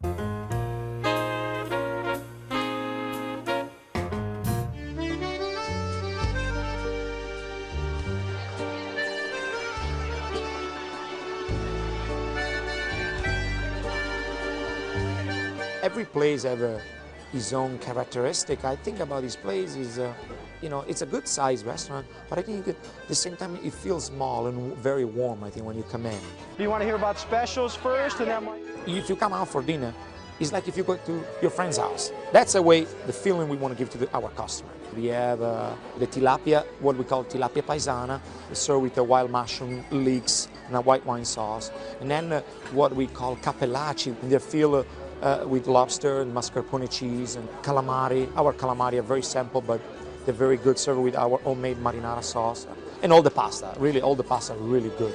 Every place has his own characteristic. I think about this place is, it's a good sized restaurant, but I think at the same time it feels small and very warm, I think, when you come in. Do you want to hear about specials first? And then If you come out for dinner, it's like if you go to your friend's house. That's the way, the feeling we want to give to our customer. We have the tilapia, what we call tilapia paisana, served with the wild mushroom leeks and a white wine sauce. And then what we call cappellacci, and they're filled with lobster and mascarpone cheese and calamari. Our calamari are very simple, but they're very good, served with our homemade marinara sauce. And all the pasta, really, all the pasta are really good.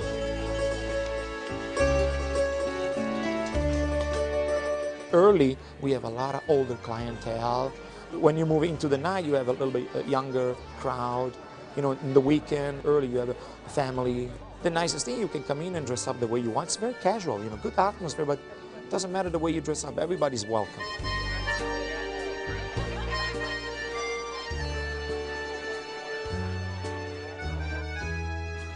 Early, we have a lot of older clientele. When you move into the night, you have a little bit younger crowd. In the weekend, early, you have a family. The nicest thing, you can come in and dress up the way you want. It's very casual, good atmosphere, but it doesn't matter the way you dress up. Everybody's welcome.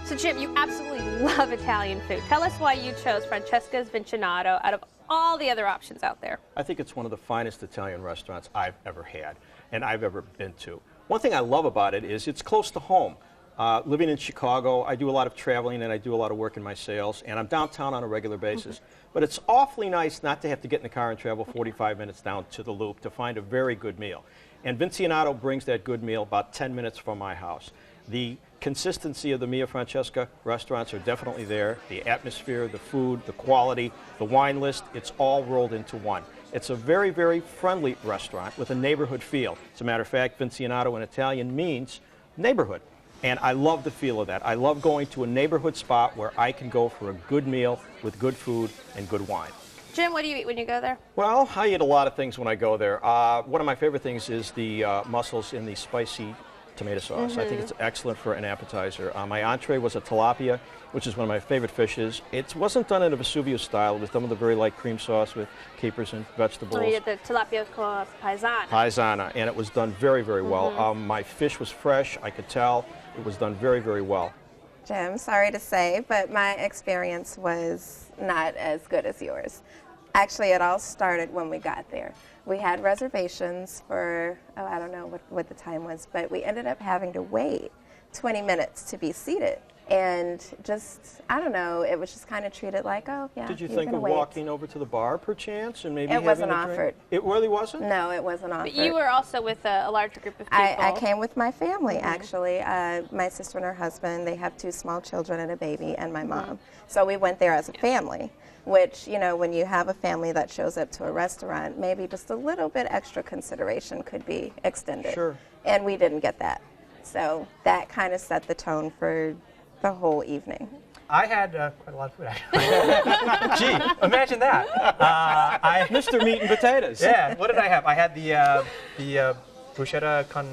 So Jim, you absolutely love Italian food. Tell us why you chose Francesca's Vicinato out of all the other options out there. I think it's one of the finest Italian restaurants I've ever had and I've ever been to. One thing I love about it is it's close to home. Living in Chicago, I do a lot of traveling and I do a lot of work in my sales, and I'm downtown on a regular basis. But it's awfully nice not to have to get in the car and travel 45 minutes down to the Loop to find a very good meal. And Vicinato brings that good meal about 10 minutes from my house. The consistency of the Mia Francesca restaurants are definitely there. The atmosphere, the food, the quality, the wine list, it's all rolled into one. It's a very, very friendly restaurant with a neighborhood feel. As a matter of fact, Vicinato in Italian means neighborhood. And I love the feel of that. I love going to a neighborhood spot where I can go for a good meal with good food and good wine. Jim, what do you eat when you go there? Well, I eat a lot of things when I go there. One of my favorite things is the mussels in the spicy tomato sauce. I think it's excellent for an appetizer. My entree was a tilapia, which is one of my favorite fishes. It wasn't done in a Vesuvio style. It was done with a very light cream sauce with capers and vegetables. Oh, you did the tilapia called paisana. Paisana, and it was done very, very well. My fish was fresh. I could tell it was done very, very well. Jim, sorry to say, but my experience was not as good as yours. Actually, it all started when we got there. We had reservations for, I don't know what the time was, but we ended up having to wait 20 minutes to be seated. And just, I don't know, it was just kind of treated like, oh, yeah, Did you think of walking over to the bar, perchance, and maybe It wasn't having a offered. drink? It really wasn't? No, it wasn't offered. But you were also with a larger group of people. I came with my family, actually. My sister and her husband, they have 2 small children and a baby, and my mom. So we went there as a family, which, when you have a family that shows up to a restaurant, maybe just a little bit extra consideration could be extended. Sure. And we didn't get that. So that kind of set the tone for the whole evening. I had quite a lot of food, actually. Gee, imagine that. Mr. Meat and Potatoes. Yeah, what did I have? I had the bruschetta con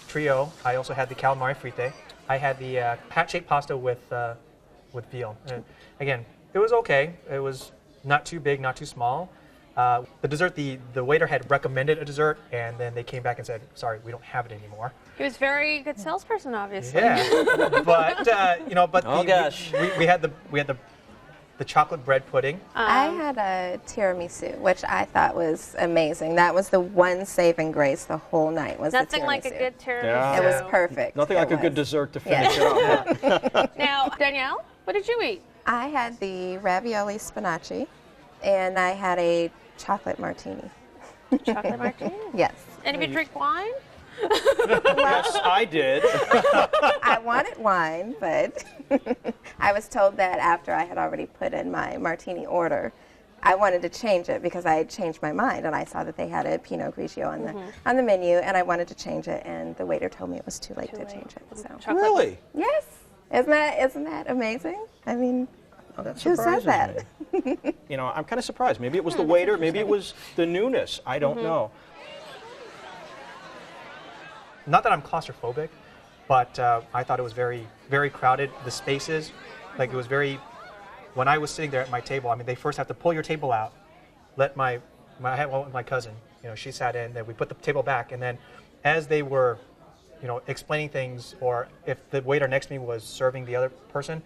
trio. I also had the calamari fritte. I had the pat-shaped pasta with veal. And again, it was okay. It was not too big, not too small. The dessert, the waiter had recommended a dessert, and then they came back and said, sorry, we don't have it anymore. He was a very good salesperson, obviously. Yeah, we had the chocolate bread pudding. I had a tiramisu, which I thought was amazing. That was the one saving grace the whole night. Was nothing the tiramisu. like a good tiramisu. Yeah. It was perfect. Nothing like a good dessert to finish it off. Now, Danielle, what did you eat? I had the ravioli spinaci, and I had a chocolate martini. Chocolate martini? Yes. And if you drink wine? Yes, I did. I wanted wine, but I was told that after I had already put in my martini order, I wanted to change it because I had changed my mind, and I saw that they had a Pinot Grigio on the menu, and I wanted to change it, and the waiter told me it was too late to change it. So. Really? Yes. Isn't that amazing? I mean, that who said that? I'm kind of surprised. Maybe it was the waiter. Maybe it was the newness. I don't know. Not that I'm claustrophobic, but I thought it was very, very crowded. The spaces, it was very. When I was sitting there at my table, I mean, they first have to pull your table out, let I had one with my cousin. You know, she sat in, then we put the table back, and then as they were, you know, explaining things, or if the waiter next to me was serving the other person,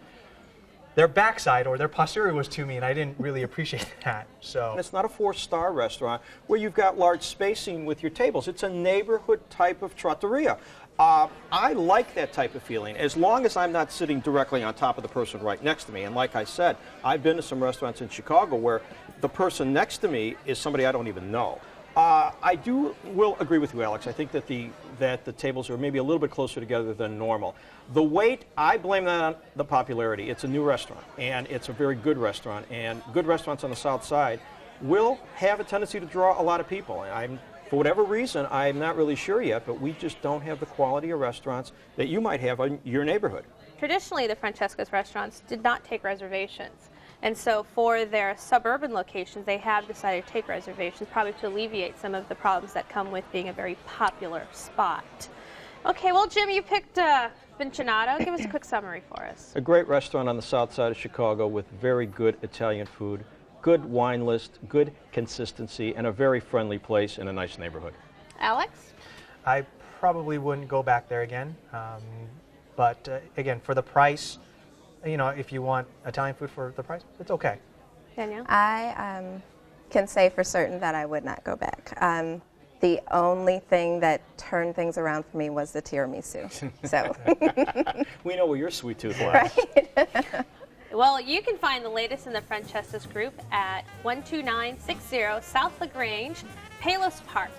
their backside or their posterior was to me, and I didn't really appreciate that. So And it's not a 4-star restaurant where you've got large spacing with your tables. It's a neighborhood type of trattoria. I like that type of feeling, as long as I'm not sitting directly on top of the person right next to me. And like I said, I've been to some restaurants in Chicago where the person next to me is somebody I don't even know. I will agree with you, Alex. I think that the tables are maybe a little bit closer together than normal. The wait, I blame that on the popularity. It's a new restaurant, and it's a very good restaurant. And good restaurants on the South Side will have a tendency to draw a lot of people. For whatever reason, I'm not really sure yet, but we just don't have the quality of restaurants that you might have in your neighborhood. Traditionally, the Francesca's restaurants did not take reservations. And so for their suburban locations, they have decided to take reservations, probably to alleviate some of the problems that come with being a very popular spot. Okay, well, Jim, you picked Vicinato. Give us a quick summary for us. A great restaurant on the South Side of Chicago with very good Italian food, good wine list, good consistency, and a very friendly place in a nice neighborhood. Alex? I probably wouldn't go back there again. But again, for the price, you know, if you want Italian food for the price, it's okay. Danielle? I can say for certain that I would not go back. The only thing that turned things around for me was the tiramisu. So. We know where your sweet tooth lies. Right. Well, you can find the latest in the Francesca's group at 12960 South LaGrange, Palos Park,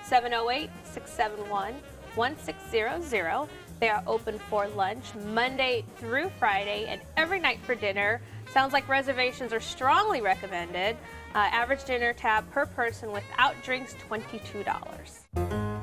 708-671-1600. They are open for lunch Monday through Friday and every night for dinner. Sounds like reservations are strongly recommended. Average dinner tab per person without drinks, $22.